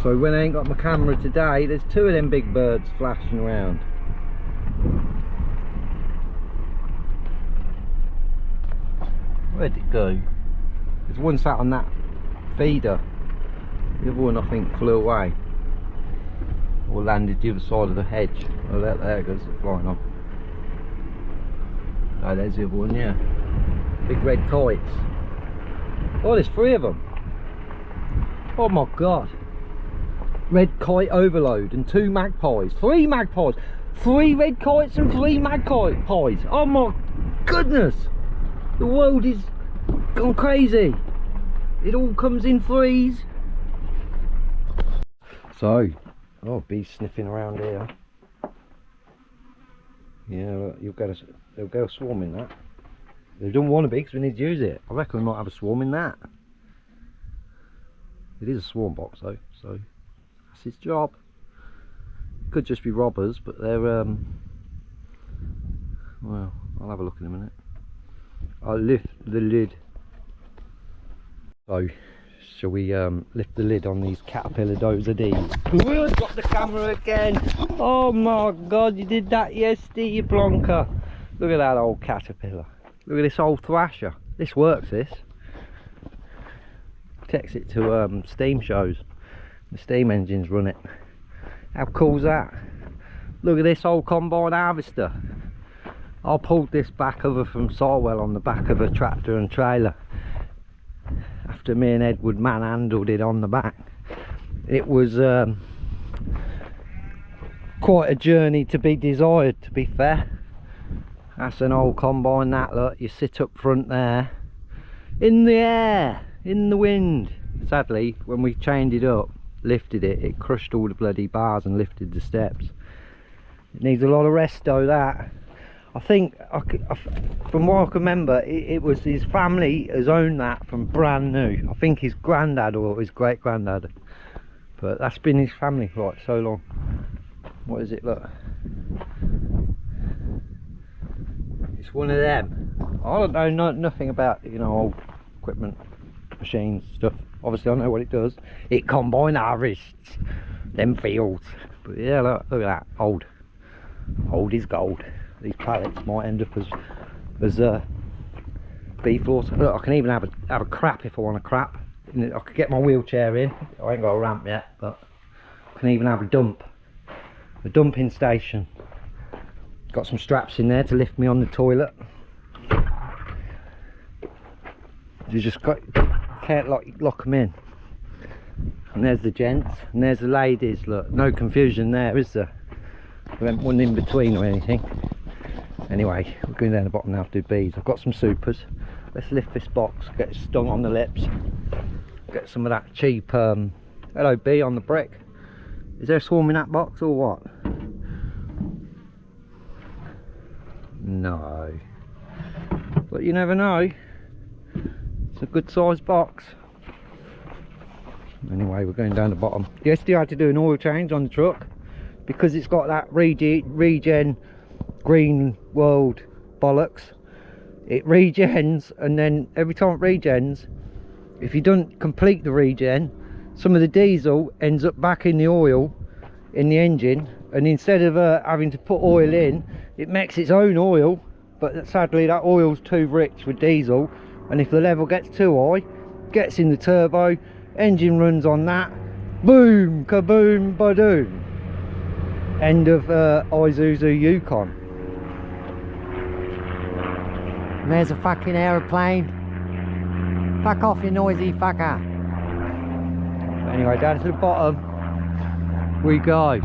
So when I ain't got my camera today, there's two of them big birds flashing around. Where'd it go? There's one sat on that feeder. The other one I think flew away. Or landed the other side of the hedge. Oh, there it goes, flying off. Oh, there's the other one, yeah. Big red kites. Oh, there's three of them. Oh my god. Red kite overload and two magpies. Three magpies. Three red kites and three magpies. Oh my goodness. The world is gone crazy. It all comes in threes. So, oh, bees sniffing around here. Yeah, look, they'll go swarming that. They don't want to be because we need to use it. I reckon we might have a swarm in that. It is a swarm box though, so that's its job. Could just be robbers, but they're well, I'll have a look in a minute. I'll lift the lid. So shall we lift the lid on these caterpillar dozer D's? Oh, got the camera again. Oh my god, you did that yesterday, you plonker. Look at that old caterpillar. Look at this old thrasher. This works, this. Takes it to steam shows. The steam engines run it. How cool's that? Look at this old combine harvester. I pulled this back over from Sarwell on the back of a tractor and trailer after me and Edward manhandled it on the back. It was quite a journey to be desired, to be fair. That's an old combine, that. Look, you sit up front there in the air, in the wind. Sadly, when we chained it up, lifted it, it crushed all the bloody bars and lifted the steps. It needs a lot of resto, that. I think, from what I can remember, it was his family has owned that from brand new. I think his granddad or his great granddad, but that's been his family for like so long. What is it? Look, it's one of them. I don't know nothing about, you know, old equipment, machines, stuff. Obviously I know what it does. It combine harvests them fields. But yeah, look at that. Old is gold. These pallets might end up as bee floors. Look, I can even have a crap if I want a crap. I could get my wheelchair in. I ain't got a ramp yet, but I can even have a dumping station. Got some straps in there to lift me on the toilet. You just can't lock them in. And there's the gents and there's the ladies. Look, no confusion there, is there? There ain't one in between or anything. Anyway, we're going down the bottom now to do bees. I've got some supers. Let's lift this box, get it stung on the lips, get some of that cheap hello bee on the brick. Is there a swarm in that box or what? No, but you never know. It's a good sized box. Anyway, we're going down the bottom. Yesterday I had to do an oil change on the truck because it's got that regen green world bollocks. It regens, and then every time it regens, if you don't complete the regen, some of the diesel ends up back in the oil in the engine, and instead of having to put oil in, it makes its own oil. But sadly that oil's too rich with diesel, and if the level gets too high, gets in the turbo, engine runs on that, boom, kaboom, badoom. End of Isuzu Yukon. And there's a fucking aeroplane. Fuck off, you noisy fucker. Anyway, down to the bottom we go.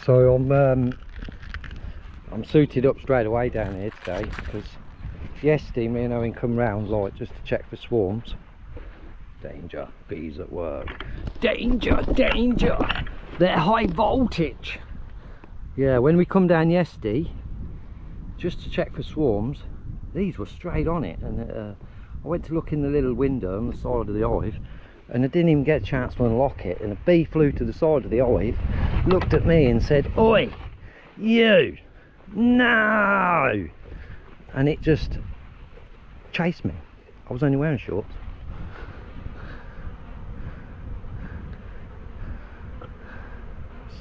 So I'm suited up straight away down here today because yesterday me and Owen come round like just to check for swarms. Danger, bees at work. Danger, danger. They're high voltage. Yeah, when we come down yesterday just to check for swarms, these were straight on it, and I went to look in the little window on the side of the hive, and I didn't even get a chance to unlock it, and a bee flew to the side of the hive, looked at me and said, "Oi, you, no!" And it just chased me. I was only wearing shorts.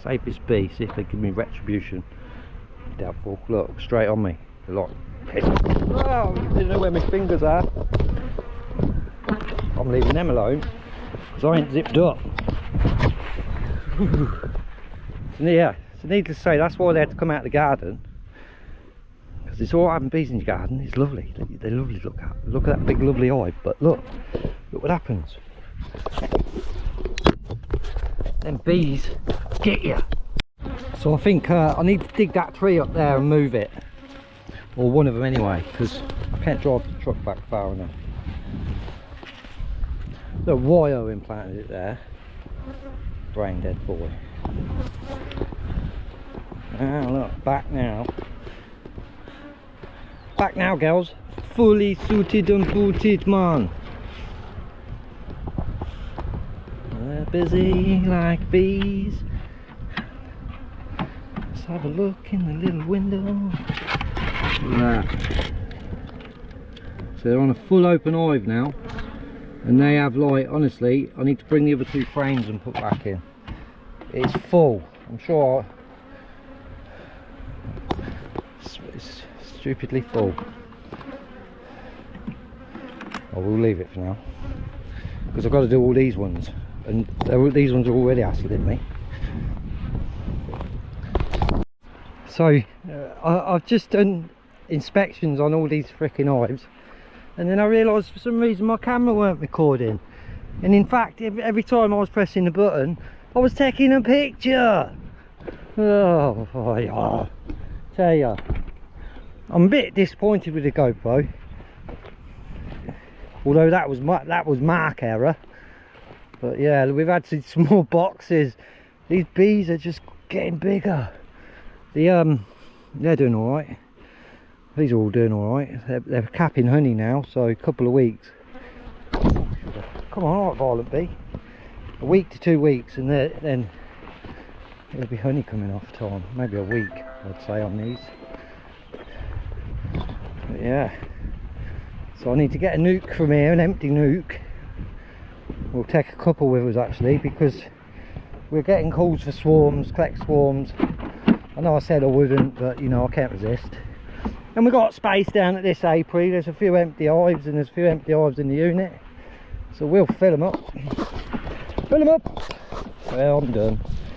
save this bee, see if they give me retribution. Doubtful. Look, straight on me. They're like pissed. Oh, didn't know where my fingers are. I'm leaving them alone because I ain't zipped up. So yeah, so needless to say, that's why they had to come out of the garden. Because it's all right having bees in your garden. It's lovely. They're lovely to look at. Look at that big lovely hive. But look what happens. Them bees get you. So I think I need to dig that tree up there and move it, or one of them anyway, because I can't drive the truck back far enough. Look, wire implanted it there. Brain dead boy. Now look, back now. Back now, girls. Fully suited and booted, man. They're busy like bees. Let's have a look in the little window. There. So they're on a full open hive now, and they have, like, honestly, I need to bring the other two frames and put back in. It's full. I'm sure it's stupidly full. I will leave it for now because I've got to do all these ones, and these ones are already hassling me. So I've just done inspections on all these freaking hives, and then I realised for some reason my camera weren't recording, and in fact every time I was pressing the button I was taking a picture. Oh yeah. Tell ya, I'm a bit disappointed with the GoPro, although that was mark error. But yeah, we've had some small boxes. These bees are just getting bigger. They're doing all right. These are all doing all right. They're capping honey now, so a couple of weeks. Come on, all right, Violent Bee. A week to 2 weeks, and then there'll be honey coming off time. Maybe a week, I'd say, on these. But yeah. So I need to get a nuke from here, an empty nuke. We'll take a couple with us actually, because we're getting calls for swarms, collect swarms. I know I said I wouldn't, but you know, I can't resist. And we've got space down at this apiary. There's a few empty hives, and there's a few empty hives in the unit, so we'll fill them up. Well, I'm done.